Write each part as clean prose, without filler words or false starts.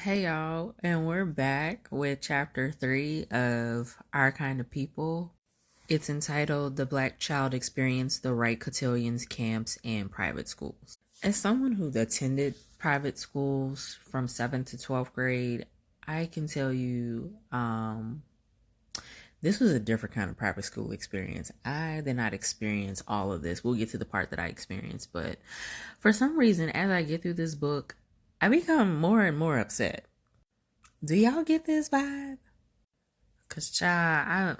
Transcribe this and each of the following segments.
Hey y'all, and we're back with chapter 3 of Our Kind of People. It's entitled The Black Child Experience, the Right Cotillions, Camps, and Private Schools. As someone who attended private schools from 7th to 12th grade, I can tell you this was a different kind of private school experience. I did not experience all of this. We'll get to the part that I experienced, but for some reason, as I get through this book, I become more and more upset. Do y'all get this vibe? Cause child,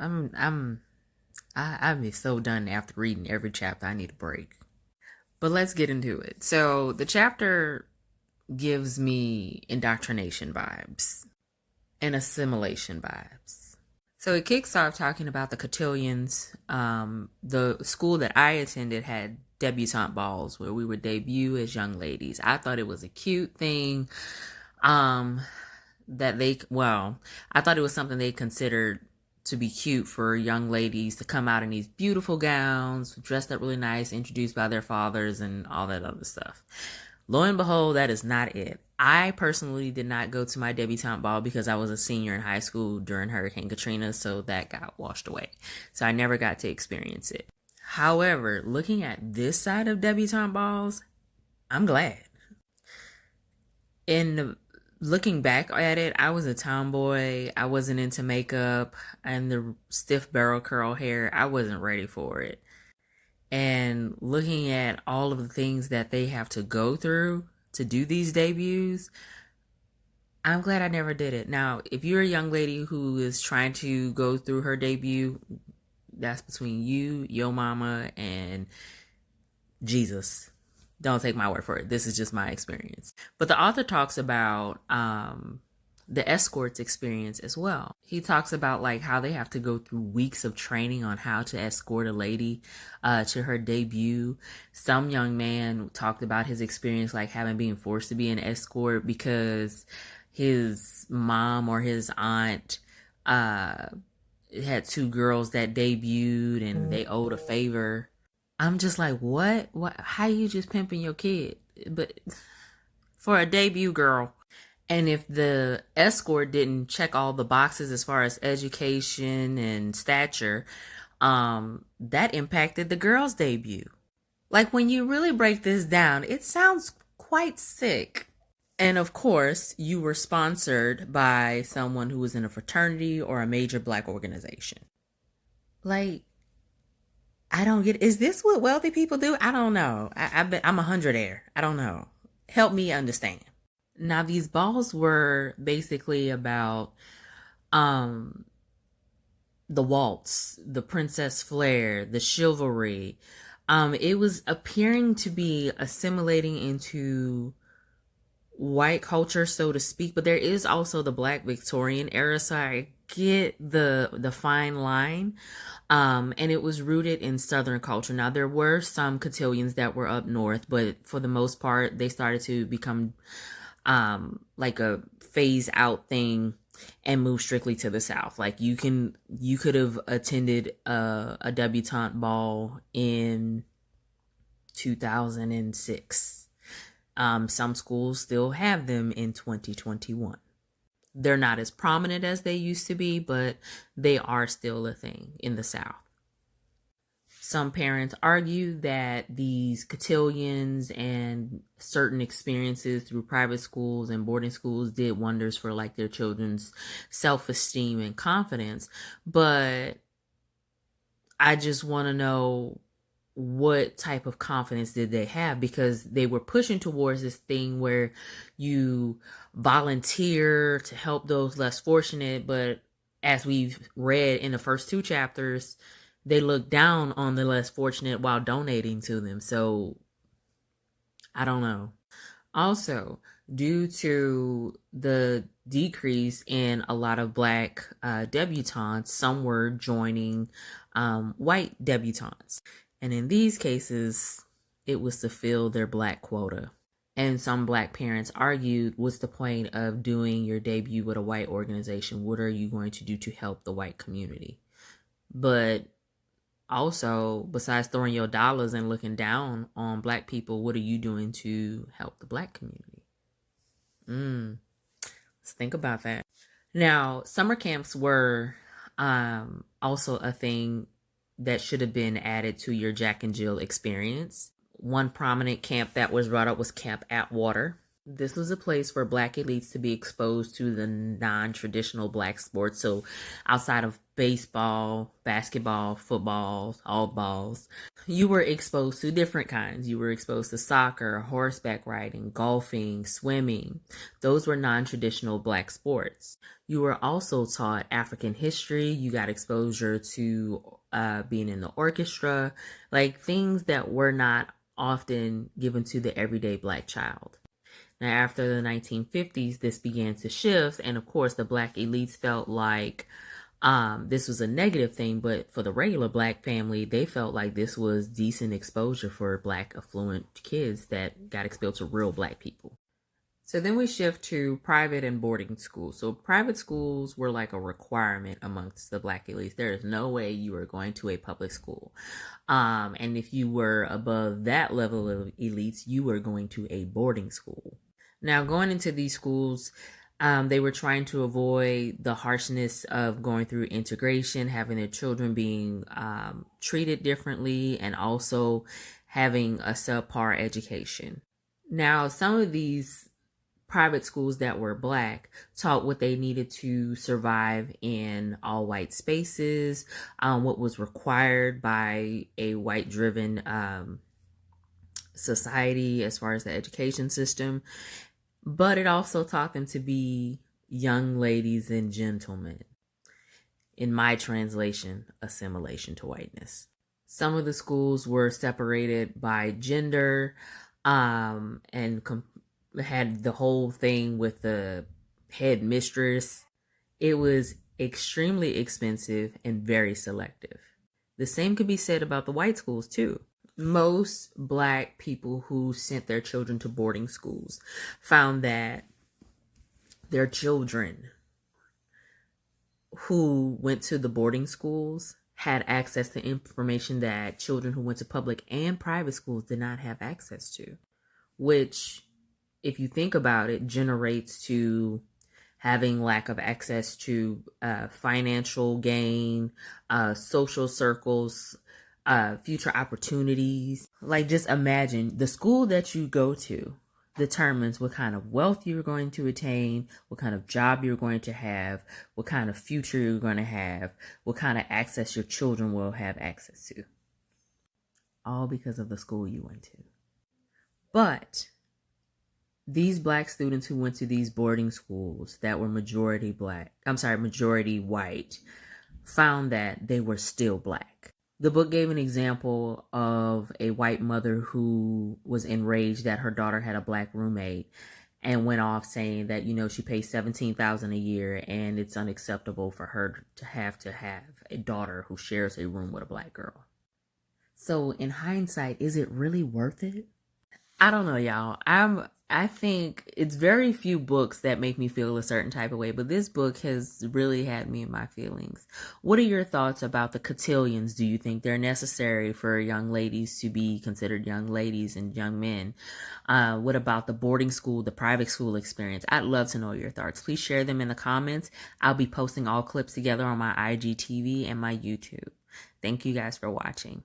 I'd be so done after reading every chapter. I need a break. But let's get into it. So the chapter gives me indoctrination vibes and assimilation vibes. So it kicks off talking about the cotillions. The school that I attended had debutante balls where we would debut as young ladies. I thought it was a cute thing. I thought it was something they considered to be cute for young ladies to come out in these beautiful gowns, dressed up really nice, introduced by their fathers and all that other stuff. Lo and behold, that is not it. I personally did not go to my debutante ball because I was a senior in high school during Hurricane Katrina, so that got washed away. So I never got to experience it. However, looking at this side of debutante balls, I'm glad. Looking back at it, I was a tomboy. I wasn't into makeup and the stiff barrel curl hair. I wasn't ready for it. And looking at all of the things that they have to go through to do these debuts, I'm glad I never did it. Now, if you're a young lady who is trying to go through her debut, that's between you, your mama, and Jesus. Don't take my word for it. This is just my experience. But the author talks about the escorts experience as well. He talks about like how they have to go through weeks of training on how to escort a lady to her debut. Some young man talked about his experience like having been forced to be an escort because his mom or his aunt had two girls that debuted and they owed a favor. I'm just like, what? How you just pimping your kid? But for a debut girl. And if the escort didn't check all the boxes as far as education and stature, that impacted the girl's debut. Like when you really break this down, it sounds quite sick. And of course, you were sponsored by someone who was in a fraternity or a major black organization. Like, I don't get, is this what wealthy people do? I don't know. I'm 100 air. I don't know. Help me understand. Now, these balls were basically about the waltz, the princess flair, the chivalry. It was appearing to be assimilating into white culture, so to speak, but there is also the Black Victorian era, so I get the fine line. And it was rooted in Southern culture. Now, there were some cotillions that were up north, but for the most part, they started to become like a phase out thing and move strictly to the South. Like you could have attended a debutante ball in 2006. Some schools still have them in 2021. They're not as prominent as they used to be, but they are still a thing in the South. Some parents argue that these cotillions and certain experiences through private schools and boarding schools did wonders for like their children's self-esteem and confidence. But I just want to know, what type of confidence did they have? Because they were pushing towards this thing where you volunteer to help those less fortunate, but as we've read in the first two chapters, they look down on the less fortunate while donating to them. So I don't know. Also, due to the decrease in a lot of black debutantes, some were joining white debutantes. And in these cases, it was to fill their black quota. And some black parents argued, what's the point of doing your debut with a white organization? What are you going to do to help the white community? But also, besides throwing your dollars and looking down on black people, what are you doing to help the black community? Think about that. Now, summer camps were also a thing that should have been added to your Jack and Jill experience. One prominent camp that was brought up was Camp Atwater. This was a place for Black elites to be exposed to the non-traditional Black sports. So outside of baseball, basketball, football, all balls, you were exposed to different kinds. You were exposed to soccer, horseback riding, golfing, swimming. Those were non-traditional Black sports. You were also taught African history. You got exposure to being in the orchestra, like things that were not often given to the everyday Black child. Now, after the 1950s, this began to shift, and of course, the Black elites felt like this was a negative thing, but for the regular Black family, they felt like this was decent exposure for Black affluent kids that got exposed to real Black people. So then we shift to private and boarding schools. So private schools were like a requirement amongst the Black elites. There is no way you are going to a public school. And if you were above that level of elites, you were going to a boarding school. Now, going into these schools, they were trying to avoid the harshness of going through integration, having their children being treated differently, and also having a subpar education. Now, some of these private schools that were Black taught what they needed to survive in all white spaces, what was required by a white driven society as far as the education system. But it also taught them to be young ladies and gentlemen. In my translation, assimilation to whiteness. Some of the schools were separated by gender and had the whole thing with the head mistress. It was extremely expensive and very selective. The same could be said about the white schools too. Most Black people who sent their children to boarding schools found that their children who went to the boarding schools had access to information that children who went to public and private schools did not have access to, which, if you think about it, generates to having lack of access to financial gain, social circles, future opportunities. Like, just imagine the school that you go to determines what kind of wealth you're going to attain, what kind of job you're going to have, what kind of future you're going to have, what kind of access your children will have access to. All because of the school you went to. But these Black students who went to these boarding schools that were majority white, found that they were still Black. The book gave an example of a white mother who was enraged that her daughter had a Black roommate and went off saying that, she pays $17,000 a year and it's unacceptable for her to have a daughter who shares a room with a Black girl. So in hindsight, is it really worth it? I don't know, y'all. I think it's very few books that make me feel a certain type of way, but this book has really had me in my feelings. What are your thoughts about the cotillions? Do you think they're necessary for young ladies to be considered young ladies and young men? What about the boarding school, the private school experience? I'd love to know your thoughts. Please share them in the comments. I'll be posting all clips together on my IGTV and my YouTube. Thank you guys for watching.